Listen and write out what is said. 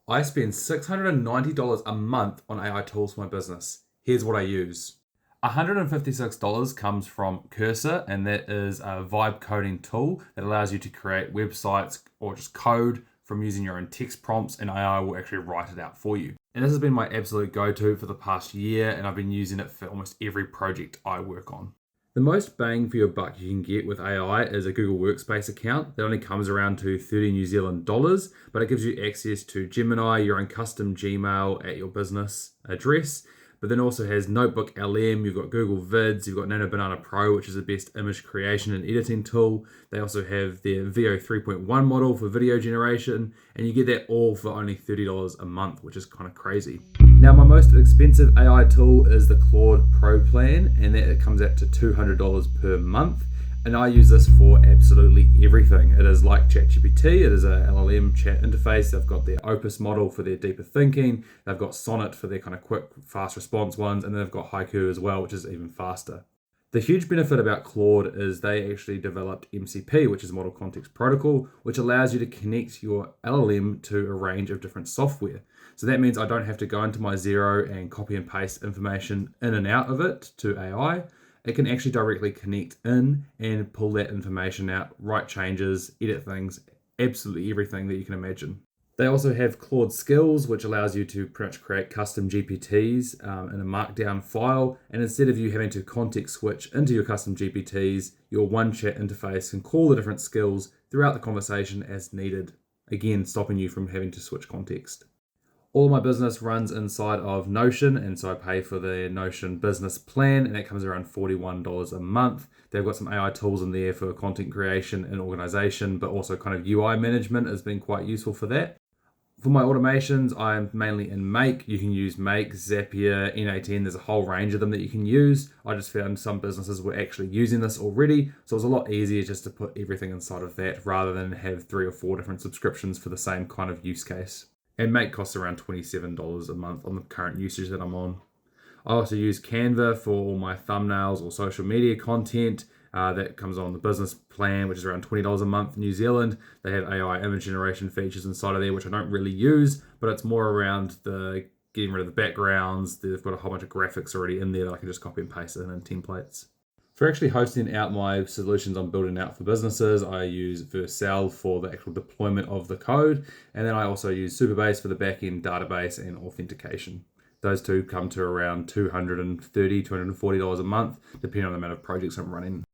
I spend $690 a month on AI tools for my business. Here's what I use. $156 comes from Cursor, and that is a vibe coding tool that allows you to create websites or just code from using your own text prompts, and AI will actually write it out for you. And this has been my absolute go-to for the past year, and I've been using it for almost every project I work on. The most bang for your buck you can get with AI is a Google Workspace account that only comes around to 30 New Zealand dollars, but it gives you access to Gemini, your own custom Gmail at your business address, but then also has Notebook LM, you've got Google Vids, you've got Nano Banana Pro, which is the best image creation and editing tool. They also have their Veo 3.1 model for video generation, and you get that all for only $30 a month, which is kind of crazy. Now, my most expensive AI tool is the Claude Pro plan, and that comes out to $200 per month. And I use this for absolutely everything. It is like ChatGPT, it is a LLM chat interface. They've got their Opus model for their deeper thinking. They've got Sonnet for their kind of quick, fast response ones. And then they've got Haiku as well, which is even faster. The huge benefit about Claude is they actually developed MCP, which is Model Context Protocol, which allows you to connect your LLM to a range of different software. So that means I don't have to go into my Xero and copy and paste information in and out of it to AI. It can actually directly connect in and pull that information out, write changes, edit things, absolutely everything that you can imagine. They also have Claude Skills, which allows you to pretty much create custom GPTs in a markdown file. And instead of you having to context switch into your custom GPTs, your one chat interface can call the different skills throughout the conversation as needed, again, stopping you from having to switch context. All of my business runs inside of Notion, and so I pay for the Notion business plan, and that comes around $41 a month. They've got some AI tools in there for content creation and organization, but also kind of UI management has been quite useful for that. For my automations, I'm mainly in Make. You can use Make, Zapier, N18. There's a whole range of them that you can use. I just found some businesses were actually using this already, so it was a lot easier just to put everything inside of that rather than have 3 or 4 different subscriptions for the same kind of use case. And Make costs around $27 a month on the current usage that I'm on. I also use Canva for all my thumbnails or social media content. That comes on the business plan, which is around $20 a month in New Zealand. They have AI image generation features inside of there, which I don't really use, but it's more around the getting rid of the backgrounds. They've got a whole bunch of graphics already in there that I can just copy and paste in templates. For actually hosting out my solutions I'm building out for businesses, I use Vercel for the actual deployment of the code. And then I also use Supabase for the backend database and authentication. Those two come to around $230, $240 a month, depending on the amount of projects I'm running.